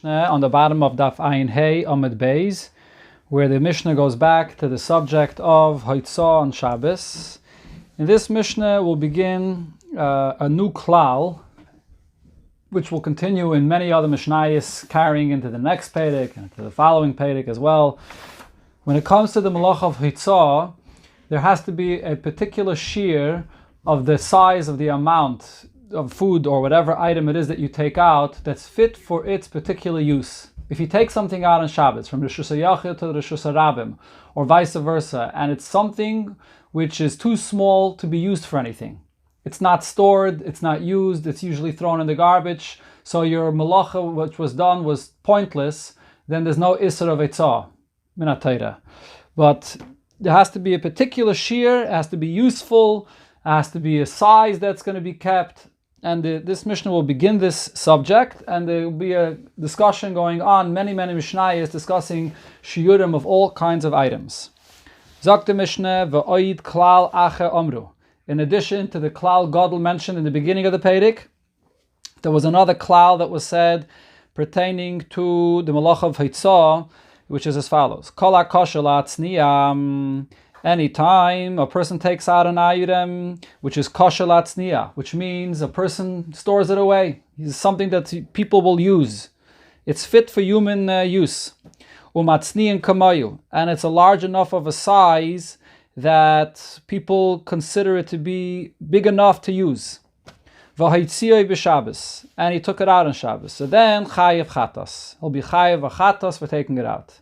Mishnah on the bottom of Daf Ayin Hey Amud Beis, where the Mishnah goes back to the subject of Haitzah on Shabbos. In this Mishnah, we'll begin a new klal, which will continue in many other Mishnayos, carrying into the next Perek and to the following Perek as well. When it comes to the Malach of Haitzah, there has to be a particular shear of the size of the amount of food or whatever item it is that you take out that's fit for its particular use. If you take something out on Shabbos from Rishus HaYachid to Rishus HaRabim, or vice versa, and it's something which is too small to be used for anything, it's not stored, it's not used, it's usually thrown in the garbage, so your malacha which was done was pointless, then there's no Isser of Eitzah, Minat Torah. But there has to be a particular shear, it has to be useful, it has to be a size that's going to be kept. And this Mishnah will begin this subject, and there will be a discussion going on, many Mishnayos discussing shiurim of all kinds of items. Zok the Mishnah, v'oid klal ache omru. In addition to the klal Gadol mentioned in the beginning of the Perek, there was another klal that was said pertaining to the Malach of Haitzah, which is as follows. Kol ha'kosher la'atzniyah. Anytime a person takes out an item which is kosher latzniya, which means a person stores it away. It's something that people will use. It's fit for human use. Umatzniyan kamayu, and it's a large enough of a size that people consider it to be big enough to use. V'haitziyoi b'Shabbos, and he took it out on Shabbos. So then chayev chatas. He'll be chayev chatas for taking it out.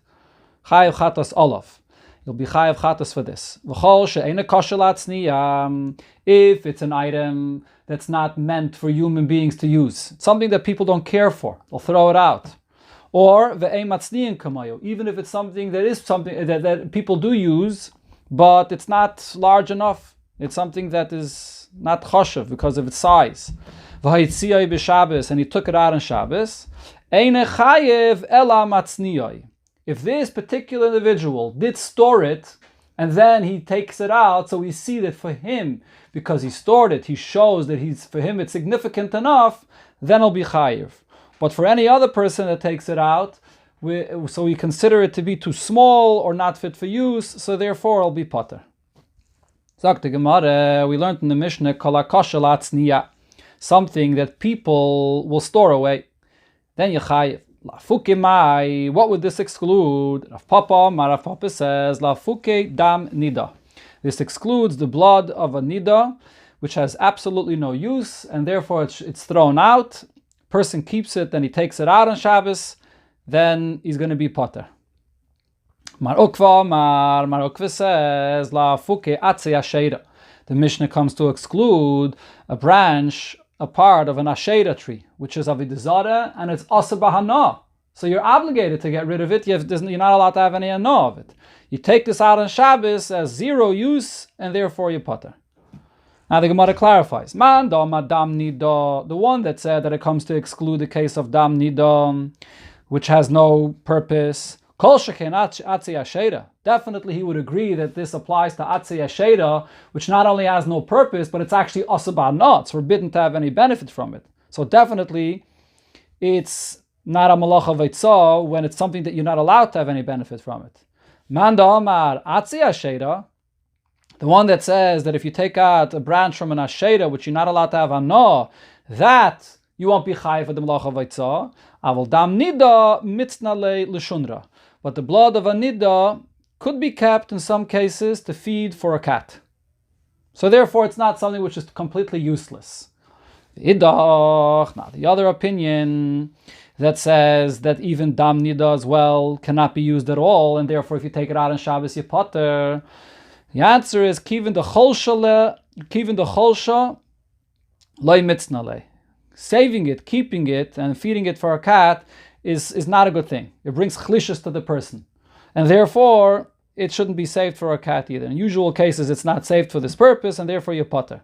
Chayev chatas olav. You'll be chayav chatas for this. If it's an item that's not meant for human beings to use, it's something that people don't care for, they'll throw it out. Or even if it's something that is something that people do use, but it's not large enough. It's something that is not choshev because of its size. And he took it out on Shabbos. If this particular individual did store it, and then he takes it out, so we see that for him, because he stored it, he shows that for him it's significant enough, then it'll be chayiv. But for any other person that takes it out, so we consider it to be too small or not fit for use, so therefore it'll be potter. Zok the Gemara, we learned in the Mishnah, kol ha'kosher la'atzniyah, something that people will store away. Then you chayiv. Lafuke, what would this exclude? Rav Papa says, Lafuke dam nida. This excludes the blood of a nida, which has absolutely no use, and therefore it's thrown out. Person keeps it, then he takes it out on Shabbos, then he's going to be potter. Mar Ukva says, Lafuke atze asheira. The Mishnah comes to exclude a branch, a part of an Asherah tree, which is Avodah Zarah, and it's Asa Bahana. So you're obligated to get rid of it. You're not allowed to have any Hana of it. You take this out on Shabbos as zero use, and therefore you potter. Now the Gemara clarifies. Man dam nida, the one that said that it comes to exclude the case of dam nida, which has no purpose. Kol sheken atzi Asherah. Definitely he would agree that this applies to Atzi Asherah, which not only has no purpose, but it's actually asabah not. It's forbidden to have any benefit from it. So definitely it's not a malach of Eitzah when it's something that you're not allowed to have any benefit from it. Manda Amar Atzi Asherah, the one that says that if you take out a branch from an Asherah, which you're not allowed to have Hana, that you won't be chayav for the malach of Eitzah. Aval dam nida mitznale l'shunra. But the blood of a nida could be kept in some cases to feed for a cat. So therefore it's not something which is completely useless. Now the other opinion that says that even dam nida as well cannot be used at all, and therefore if you take it out on Shabbos you potter. The answer is kivin the cholsha loy mitznale. Saving it, keeping it, and feeding it for a cat is not a good thing. It brings chlishus to the person. And therefore, it shouldn't be saved for a cat either. In usual cases, it's not saved for this purpose, and therefore you potter.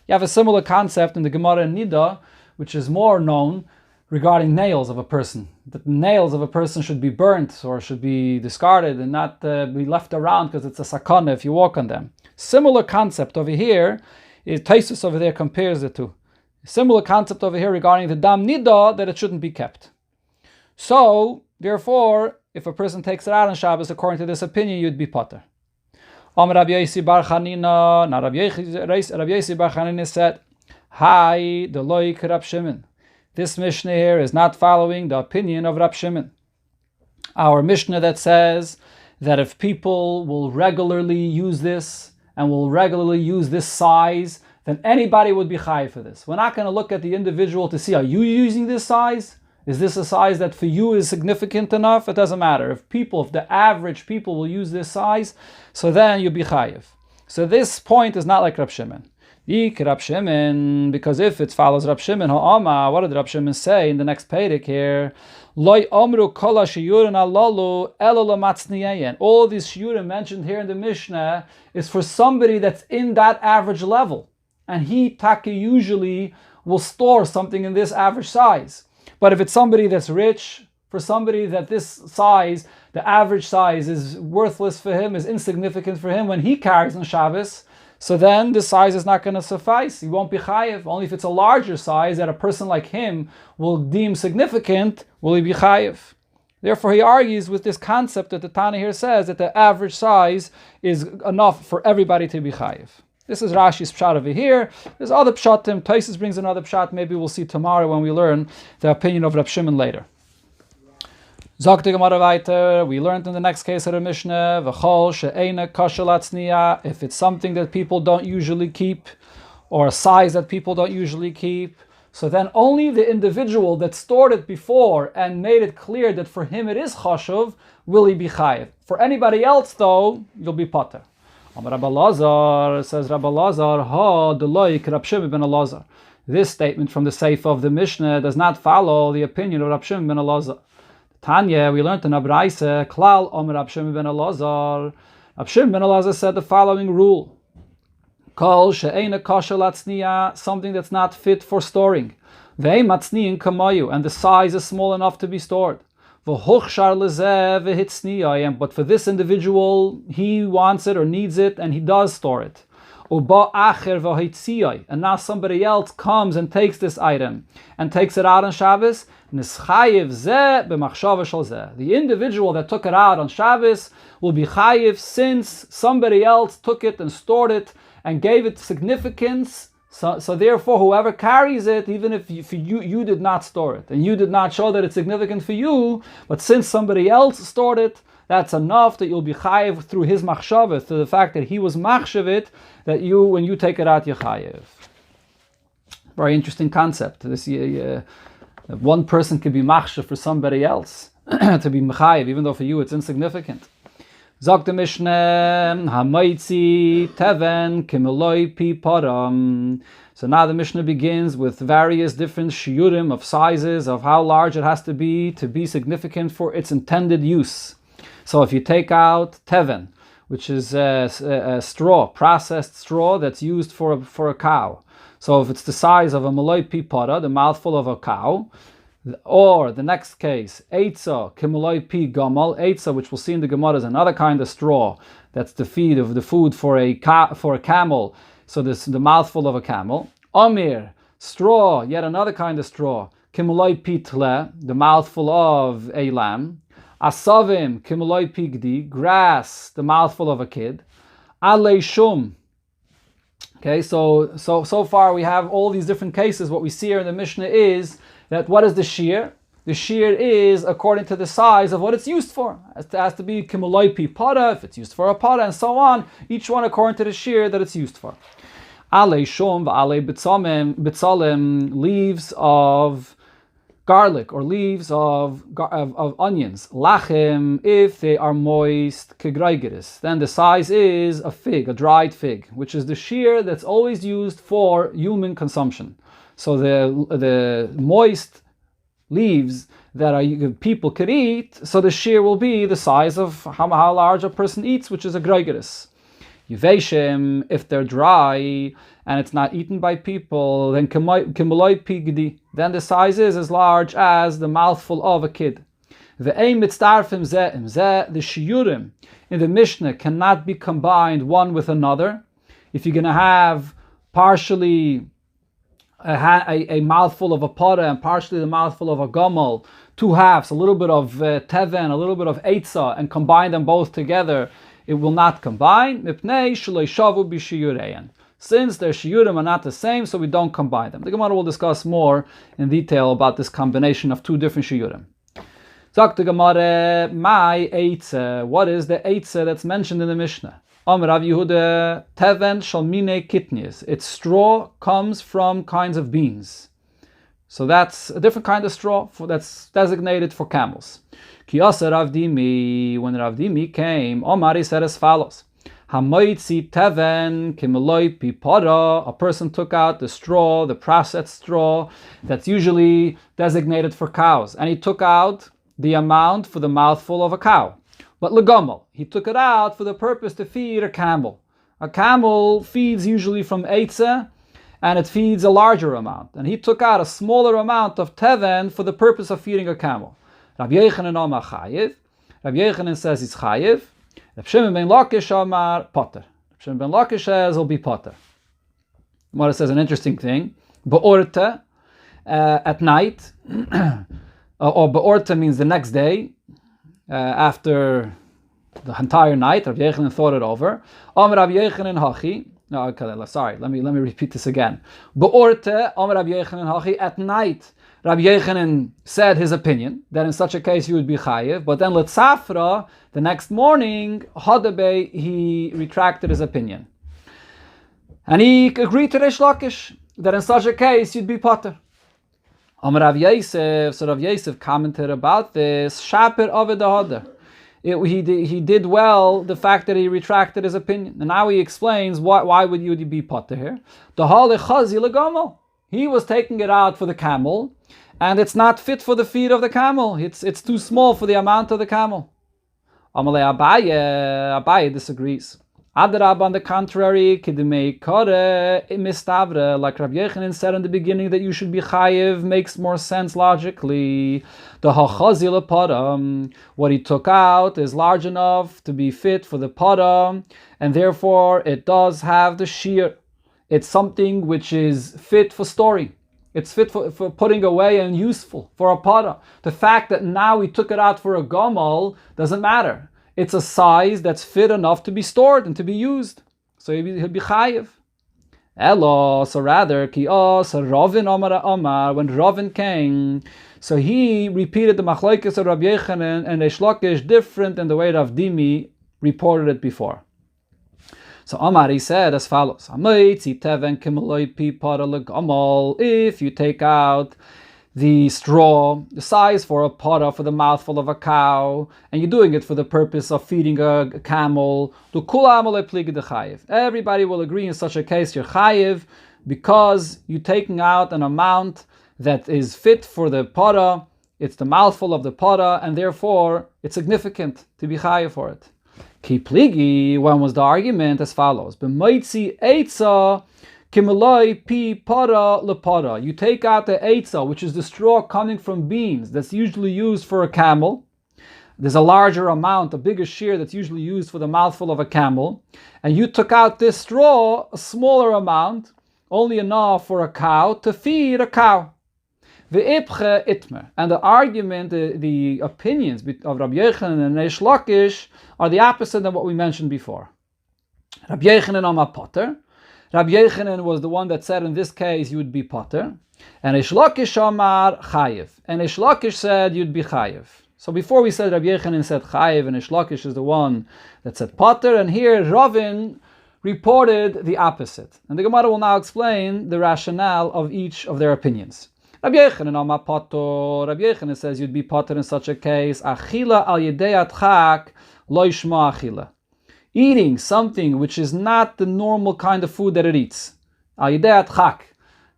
You have a similar concept in the Gemara in Nida, which is more known regarding nails of a person. That the nails of a person should be burnt or should be discarded and not be left around because it's a sakana if you walk on them. Similar concept over here, Taisus over there compares it to. Similar concept over here regarding the dam nida, that it shouldn't be kept. So, therefore, if a person takes it out on Shabbos, according to this opinion, you'd be potter. Rabbi Yosi Bar Chanina, now Rabbi Yosi Bar Chanina said, Hi, the loik Rab Shimon. This Mishnah here is not following the opinion of Rab Shimon. Our Mishnah that says that if people will regularly use this and will regularly use this size, then anybody would be chayav for this. We're not going to look at the individual to see, are you using this size? Is this a size that for you is significant enough? It doesn't matter. If the average people will use this size, so then you'll be chayav. So this point is not like Rab Shimon. Rab Shimon, because if it follows Rab Shimon, what did Rab Shimon say in the next Perek here? All these shiurim mentioned here in the Mishnah is for somebody that's in that average level. And he usually will store something in this average size. But if it's somebody that's rich, for somebody that this size, the average size is worthless for him, is insignificant for him when he carries on Shabbos, so then this size is not going to suffice. He won't be chayiv. Only if it's a larger size that a person like him will deem significant, will he be chayiv. Therefore, he argues with this concept that the Tana here says that the average size is enough for everybody to be chayiv. This is Rashi's pshat over here. There's other pshatim. Taisus brings another pshat. Maybe we'll see tomorrow when we learn the opinion of Rab Shimon later. Zok the Gemara weiter. We learned in the next case of the Mishnah, v'chol she'eina kosher latzniya. If it's something that people don't usually keep, or a size that people don't usually keep, so then only the individual that stored it before and made it clear that for him it is chashuv, will he be chayiv. For anybody else, though, you'll be potter. Rabbi Lazar says, Rabbi Lazar, the loik Rab Shimon ben Elazar. This statement from the Seif of the Mishnah does not follow the opinion of Rab Shimon ben Elazar. Tanya, we learned in Abraisa, Klal Rab Shimon ben Elazar. Rab Shimon ben Elazar said the following rule: Kol she'eina kosher latzniya, something that's not fit for storing. Ve'ei matzniyin kamayu, and the size is small enough to be stored. But for this individual, he wants it or needs it, and he does store it. And now somebody else comes and takes this item and takes it out on Shabbos. The individual that took it out on Shabbos will be chayiv since somebody else took it and stored it and gave it significance. So therefore, whoever carries it, even if you did not store it, and you did not show that it's significant for you, but since somebody else stored it, that's enough that you'll be chayiv through his machshavah, through the fact that he was machshav it, that when you take it out, you're chayiv. Very interesting concept. This one person could be machshav for somebody else, to be chayiv, even though for you it's insignificant. Zog the Mishnah, Hamaitzi Teven Kimeloi Pi Param. So now the Mishnah begins with various different shiurim of sizes, of how large it has to be significant for its intended use. So if you take out Teven, which is a straw, processed straw that's used for a cow. So if it's the size of a Meloi Pi Para, the mouthful of a cow, or the next case, Eitza, Kimuloi Pi Gamal. Eitza, which we'll see in the Gemara, is another kind of straw. That's the feed of the food for a camel. So this the mouthful of a camel. Amir, straw, yet another kind of straw. Kimuloi Pi Tle, the mouthful of a lamb. Asavim, Kimuloi Pi Gdi, grass, the mouthful of a kid. Alei Shum. Okay, so far we have all these different cases. What we see here in the Mishnah is that what is the shear? The shear is according to the size of what it's used for. It has to be kimuloi pi pada, if it's used for a pada, and so on. Each one according to the shear that it's used for. Ale shom v'ale bitzalim, leaves of garlic or leaves of onions. Lachem, if they are moist, kegreigeris, then the size is a fig, a dried fig, which is the shear that's always used for human consumption. So the moist leaves that people could eat, so the shear will be the size of how large a person eats, which is a greigeris. Yuveshim, if they're dry and it's not eaten by people, then kimuloi pigdi, then the size is as large as the mouthful of a kid. The shiurim in the Mishnah cannot be combined one with another. If you're going to have partially a mouthful of a pada and partially the mouthful of a gomel, 2 halves, a little bit of teven, a little bit of eitzah, and combine them both together, it will not combine. Since their shiyurim are not the same, so we don't combine them. The Gemara will discuss more in detail about this combination of 2 different shiyurim. Sagt the Gemara, my eitzah. What is the eitzah that's mentioned in the Mishnah? Amar Rav Yehuda, teven shalmine kitnius. Its straw comes from kinds of beans. So that's a different kind of straw that's designated for camels. Kiyasa Rav Dimi, when Rav Dimi came, Omar, he said as follows. Hamoitzi teven kimeloi pipara. A person took out the straw, the processed straw, that's usually designated for cows. And he took out the amount for the mouthful of a cow. But legomel, he took it out for the purpose to feed a camel. A camel feeds usually from eitzah, and it feeds a larger amount. And he took out a smaller amount of teven for the purpose of feeding a camel. Rabbi Yechanan Amar Chayiv. Rabbi Yechanan says he's Chayiv. Rabbi Shimon ben Lakish Amar Potter. Rabbi Shimon ben Lakish says he'll be Potter. Gemara says an interesting thing. Be'orta, at night, or be'orta means the next day, after the entire night. Rabbi Yechanan thought it over. Amar Rabbi Yechanan Hachi. No, okay, sorry. Let me repeat this again. Be'orte, Amar Rabbi Yechanan Hachi. At night, Rabbi Yechanan said his opinion that in such a case you would be chayiv. But then Letzafra, the next morning, Hadabe, he retracted his opinion, and he agreed to Reish Lakish that in such a case you'd be potter. Amar Rav Yosef. So Rav Yosef commented about this. Shaper Aved Hada. He did well the fact that he retracted his opinion. And now he explains why would you be potter here. He was taking it out for the camel, and it's not fit for the feed of the camel. It's too small for the amount of the camel. Amalei Abaye disagrees. Adrab, on the contrary, kidmei kore mistavre, like Rabbi Yechanan said in the beginning that you should be chayiv, makes more sense logically. The hachazil pada, what he took out is large enough to be fit for the pada, and therefore it does have the shear. It's something which is fit for storing. It's fit for putting away and useful for a pada. The fact that now he took it out for a gamal doesn't matter. It's a size that's fit enough to be stored and to be used. So he'll be chayiv. Elo, so rather, ki Ravin Amar, when Ravin came, so he repeated the machlokes of Rabbi Yechanan and Reish Lakish different than the way Rav Dimi reported it before. So Amar, he said as follows: if you take out the straw, the size for a pada, for the mouthful of a cow, and you're doing it for the purpose of feeding a camel, everybody will agree in such a case you're chayiv, because you're taking out an amount that is fit for the pada, it's the mouthful of the pada, and therefore it's significant to be chayiv for it. Ki pligi, when was the argument? As follows: b'moitzi eitza kimeloi pi para lepara. You take out the eitza, which is the straw coming from beans that's usually used for a camel. There's a larger amount, a bigger shear that's usually used for the mouthful of a camel, and you took out this straw, a smaller amount, only enough for a cow to feed a cow. Ve'ipche itmer. And the argument, the opinions of Rabbi Yechanan and Reish Lakish are the opposite of what we mentioned before. Rabbi Yechanan Amar Potter. Rabbi Yechanan was the one that said in this case you would be potter, and Reish Lakish Amar Chayiv. And Reish Lakish said you'd be Chayiv. So before we said Rabbi Yechanan said Chayiv, and Reish Lakish is the one that said potter, and here Ravin reported the opposite. And the Gemara will now explain the rationale of each of their opinions. Rabbi Yechanan Amar Potter. Rabbi Yechanan says you'd be potter in such a case. Achila al yedei atchak lo yishma achila. Eating something which is not the normal kind of food that it eats. Al yedei atchak.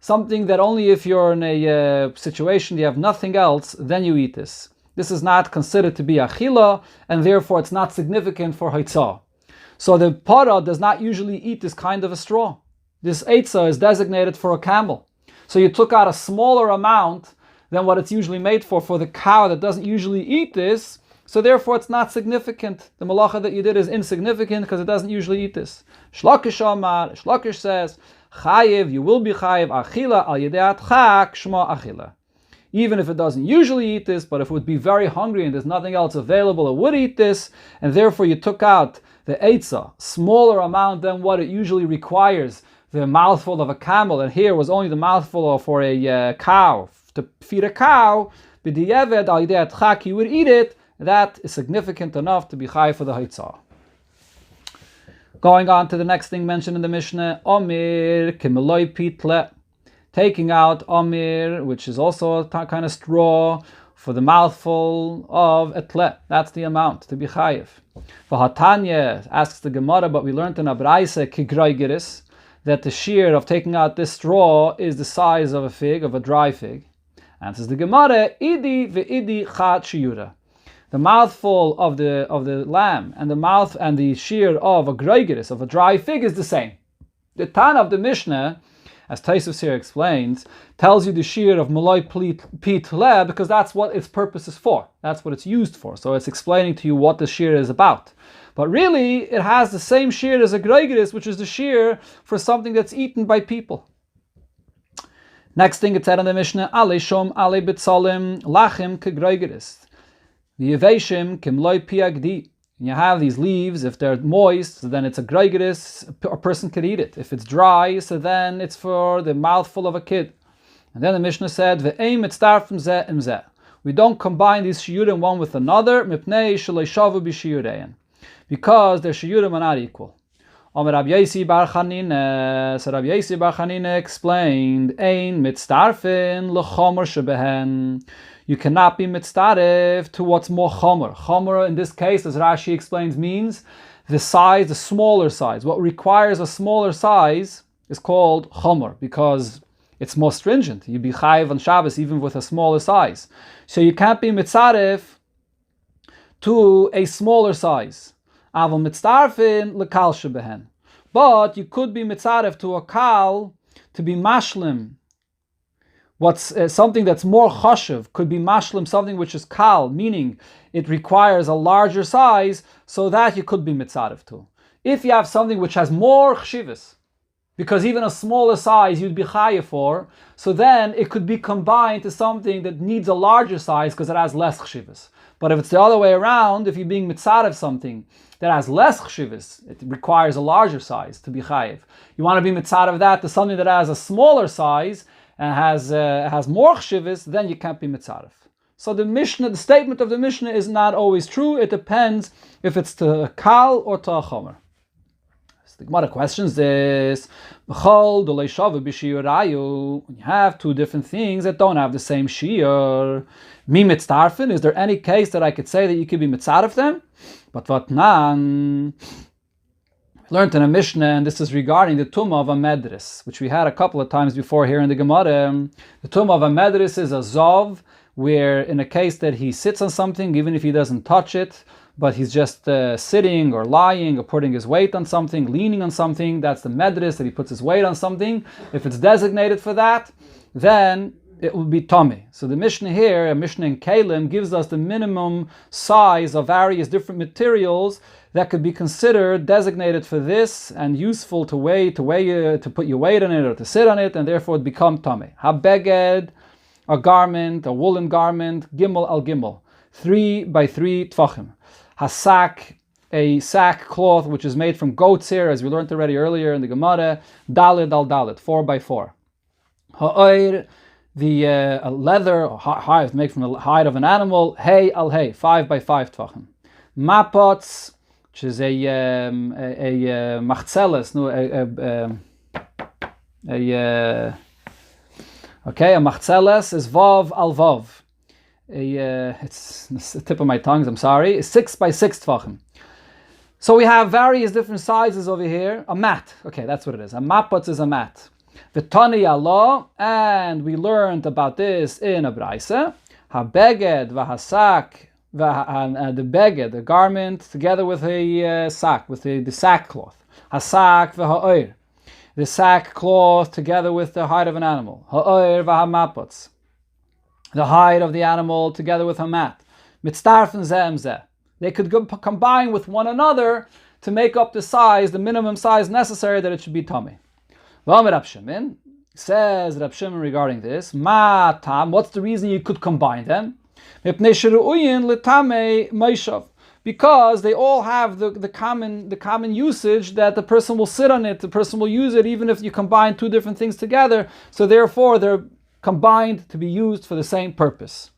Something that only if you're in a situation you have nothing else, then you eat this. This is not considered to be achila, and therefore it's not significant for haitzah. So the para does not usually eat this kind of a straw. This eitzah is designated for a camel. So you took out a smaller amount than what it's usually made for the cow that doesn't usually eat this, so therefore it's not significant. The malacha that you did is insignificant because it doesn't usually eat this. Shlakish Amar, Shlakish says, chayiv, you will be chayiv achila al yedei adchak shma achila. Even if it doesn't usually eat this, but if it would be very hungry and there's nothing else available, it would eat this, and therefore you took out the eitzah, smaller amount than what it usually requires, the mouthful of a camel, and here was only the mouthful for a cow, to feed a cow, b'di'eved al yedei adchak, you would eat it, that is significant enough to be chayiv for the eitzah. Going on to the next thing mentioned in the Mishnah, Omir kimeloi pitle. Taking out Omir, which is also a kind of straw, for the mouthful of etle. That's the amount to be chayiv. V'hatanya asks the Gemara, but we learned in Abraisa kigroigeris that the shear of taking out this straw is the size of a fig, of a dry fig. Answers the Gemara, idi ve'idi chat shiura. The mouthful of the lamb and the mouth and the shear of a groigeris, of a dry fig, is the same. The Tana of the Mishnah, as Taisus here explains, tells you the shear of maloi pit le because that's what its purpose is for. That's what it's used for. So it's explaining to you what the shear is about. But really, it has the same shear as a groigeris, which is the shear for something that's eaten by people. Next thing it said in the Mishnah, ale shom ale bitzalim lachim ke groigeris. The yeveshim kimloi piagdi. You have these leaves, if they're moist, so then it's a groigeris, a person could eat it. If it's dry, so then it's for the mouthful of a kid. And then the Mishnah said, Ve'eim etztarfim zeh im zeh. We don't combine these shiyurim one with another, mipnei shalei shavu b'shiyurein, because their shiyurim are not equal. Omer Rabbi Yosi bar Chanina, so Rabbi Yosi bar Chanina explained, Ein mitztarfin l'chomer shebehen. You cannot be mitzdaref to what's more chomer. Chomer in this case, as Rashi explains, means the size, the smaller size. What requires a smaller size is called chomer because it's more stringent. You'd be chayiv on Shabbos even with a smaller size. So you can't be mitzdaref to a smaller size. Aval mitzdarfin lekal shebehen. But you could be mitzdaref to a kal to be mashlim. What's something that's more chashuv could be mashlim, something which is kal, meaning it requires a larger size, so that you could be mitzaref to. If you have something which has more chshivas, because even a smaller size you'd be chayav for, so then it could be combined to something that needs a larger size because it has less chshivas. But if it's the other way around, if you're being mitzaref something that has less chshivas, it requires a larger size to be chayav. You want to be mitzaref that to something that has a smaller size and has more chshivas, then you can't be mitzaref. So the Mishnah, the statement of the Mishnah is not always true. It depends if it's to a kal or to a chomer. So the Gemara questions this: when you have two different things that don't have the same shiur, mi mitzarfin, is there any case that I could say that you could be mitzaref them? But what nan? Learned in a Mishnah, and this is regarding the tumah of a medris, which we had a couple of times before here in the Gemara. The tumah of a medris is a zov, where in a case that he sits on something, even if he doesn't touch it, but he's just sitting or lying or putting his weight on something, leaning on something, that's the medris, that he puts his weight on something. If it's designated for that, then it will be tummy. So the Mishnah here, a Mishnah in Kalim, gives us the minimum size of various different materials that could be considered designated for this and useful to put your weight on it or to sit on it, and therefore it become tummy. Ha-beged, a garment, a woolen garment, gimel al gimel, 3 by 3 tvachim. Ha-sak, a sack cloth which is made from goat's hair, as we learned already earlier in the Gemara, dalid al dalid, 4 by 4. Ha-oir, the leather or hide made from the hide of an animal, hay al hay, 5 by 5 tvachim. Mapots, which is a machzeles, a machzeles is vav al vav. It's the tip of my tongue, I'm sorry. It's 6 by 6 tvachim. So we have various different sizes over here. A mat, okay, that's what it is. A mapot is a mat. V'tani Allah, and we learned about this in a braisa. Ha-beged v'hasak, the beged, the garment, together with a sack, with the sackcloth. Ha-sak v'ha'oir, the sackcloth together with the hide of an animal. Ha-oir v'ha-mapots, the hide of the animal together with a mat. Mitztarfen zeh im zeh. They could combine with one another to make up the size, the minimum size necessary that it should be tummy. V'amar Rab Shimon, says Rab Shimon regarding this, Ma tam, what's the reason you could combine them? Because they all have the common usage that the person will sit on it, the person will use it even if you combine two different things together, so therefore they're combined to be used for the same purpose.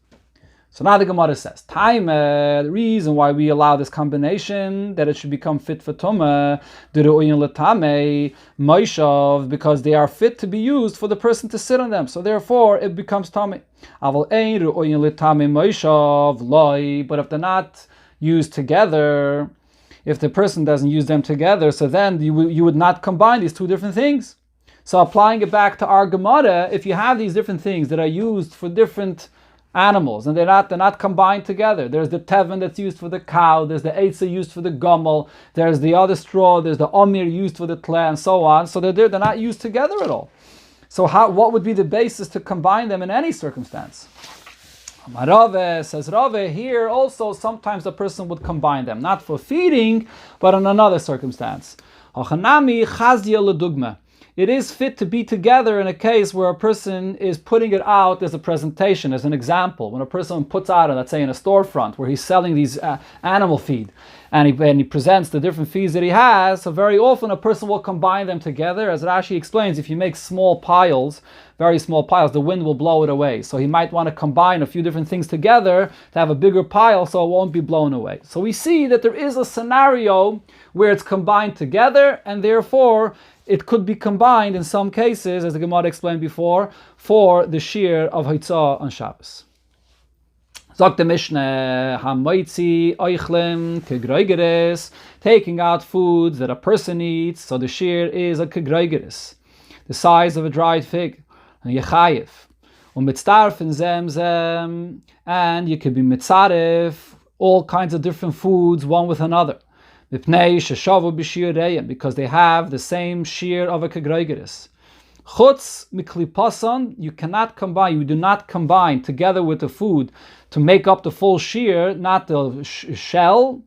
So now the Gemara says, the reason why we allow this combination, that it should become fit for Tumah, because they are fit to be used for the person to sit on them. So therefore, it becomes Tumah. But if they're not used together, if the person doesn't use them together, so then you would not combine these two different things. So applying it back to our Gemara, if you have these different things that are used for different animals, and they're not combined together. There's the teven that's used for the cow, there's the eitzah used for the gomel, there's the other straw, there's the omir used for the tle, and so on. So they're not used together at all. So what would be the basis to combine them in any circumstance? Rave says, Rave, here also sometimes a person would combine them, not for feeding, but in another circumstance. Hachanami chazia ledugma. It is fit to be together in a case where a person is putting it out as a presentation, as an example. When a person puts out, let's say in a storefront where he's selling these animal feed, and he presents the different feeds that he has, so very often a person will combine them together. As Rashi explains, if you make small piles, very small piles, the wind will blow it away. So he might want to combine a few different things together to have a bigger pile so it won't be blown away. So we see that there is a scenario where it's combined together, and therefore it could be combined in some cases, as the Gemara explained before, for the shear of Haitzah on Shabbos. Sagt the Mishnah, Hamaitzi oichlem kegroigeres, taking out foods that a person eats, so the shear is a kegroigeres, the size of a dried fig, and yechayev. Umitztarfen zemzem, and you could be mitzaref, all kinds of different foods, one with another. Because they have the same shear of a kegroigeres. Chutz miklipasan, you cannot combine, you do not combine together with the food to make up the full shear, not the shell,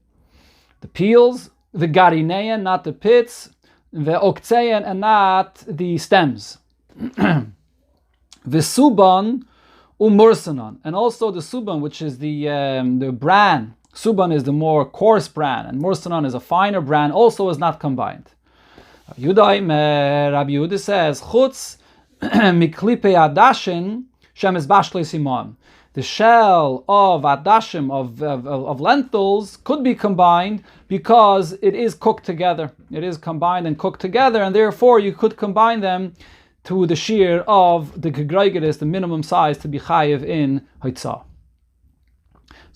the peels, the garinean, not the pits, the oktzeyan, and not the stems. The suban umursanon, and also the suban, which is the bran. Suban is the more coarse bran, and mursanon is a finer bran, also is not combined. Rabbi Yehuda says, Chutz miklipe adashin shem es bashle simon. The shell of adashim, of lentils, could be combined because it is cooked together. It is combined and cooked together, and therefore you could combine them to the shear of the kegroigeres, the minimum size to be chayiv in Haitzah.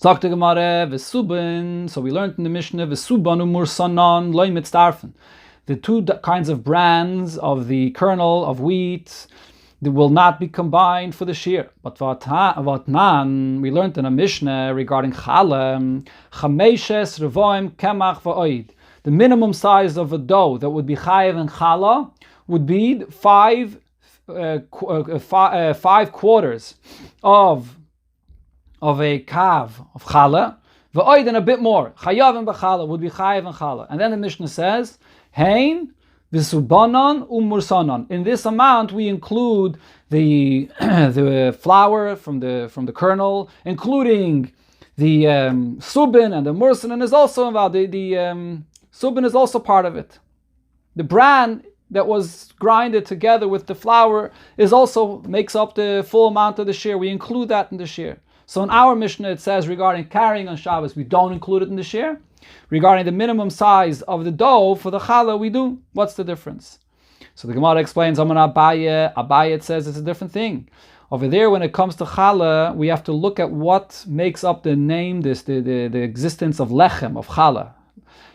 Sagt the Gemara, Vesubin, so we learned in the Mishnah, Vesuban umursanan loy mitzdarfen. The two kinds of brands of the kernel of wheat, they will not be combined for the shear. But vatnan, we learned in a Mishnah regarding challah, chameshes revoim kemach va'oid. The minimum size of a dough that would be chayiv and challah would be 5 quarters of a kav of challah, v'oid, and a bit more. Chayav and b'challah would be chayav and challah. And then the Mishnah says, hein v'subanon umursanon. In this amount, we include the flour from the kernel, including the subin, and the mursanon is also involved. The subin is also part of it. The bran that was grinded together with the flour is also makes up the full amount of the shear. We include that in the shear. So in our Mishnah it says regarding carrying on Shabbos, we don't include it in the shear. Regarding the minimum size of the dough for the challah, we do. What's the difference? So the Gemara explains, Abaye, it says it's a different thing. Over there, when it comes to challah, we have to look at what makes up the name, the existence of lechem, of challah.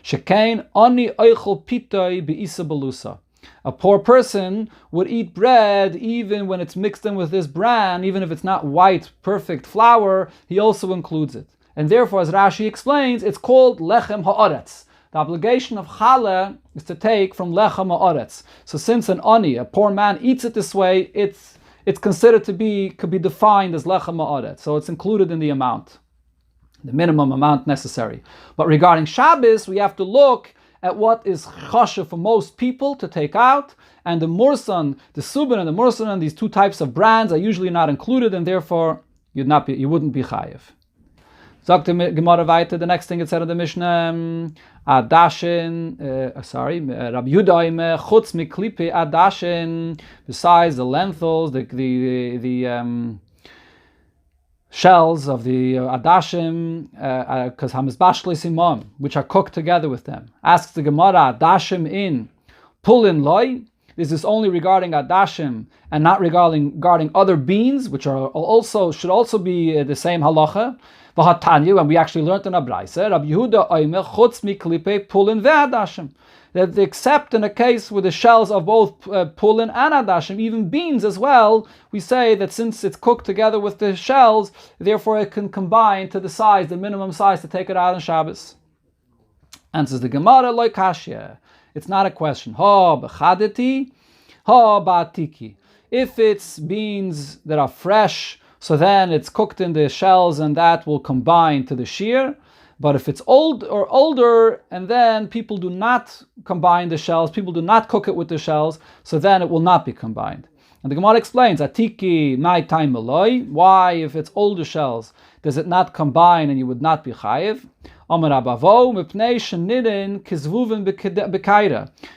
Shekain ani oichel pitoi beisa belusa. A poor person would eat bread even when it's mixed in with this bran, even if it's not white, perfect flour, he also includes it. And therefore, as Rashi explains, it's called lechem ha'aretz. The obligation of challah is to take from lechem ha'aretz. So since an ani, a poor man, eats it this way, it's considered could be defined as lechem ha'aretz. So it's included in the amount, the minimum amount necessary. But regarding Shabbos, we have to look at what is chashuv for most people to take out, and the mursan, the subin and the mursan, these two types of brands are usually not included, and therefore you wouldn't be chayiv. Sagt the Gemara weiter, the next thing it said in the Mishnah, Adashin, Rabbi Yehuda chutz miklipe Adashin, besides the lentils, the shells of the Adashim, because hamizbashli simon, which are cooked together with them. Asks the Gemara, Adashim in pulin loy. Is this only regarding Adashim and not regarding other beans, which should also be the same halacha? And we actually learned in a Braisa, Rabbi Yehuda oimer chutz miklipe pulin ve'adashim, that except in a case with the shells of both pulin and adashim, even beans as well, we say that since it's cooked together with the shells, therefore it can combine to the size, the minimum size to take it out on Shabbos. Answers the Gemara, loy kashya. It's not a question. Ha b'chadeti, ha ba'atiki. If it's beans that are fresh, so then it's cooked in the shells and that will combine to the shear. But if it's old or older and then people do not combine the shells, people do not cook it with the shells, so then it will not be combined. And the Gemara explains, Atiki my time maloi. Why, if it's older shells, does it not combine and you would not be chayiv?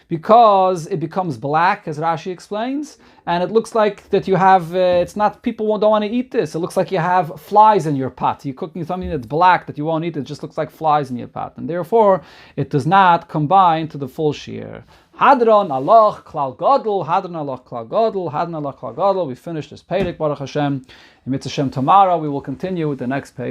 Because it becomes black, as Rashi explains, and it looks like that you have, people don't want to eat this. It looks like you have flies in your pot. You're cooking something that's black that you won't eat. It just looks like flies in your pot. And therefore, it does not combine to the full shear. Hadron Allah klal gadol, Hadron Allah klal gadol, Hadron Allah klal gadol. We finished this Perek, Baruch Hashem. In Mitzvah Hashem tomorrow, we will continue with the next page.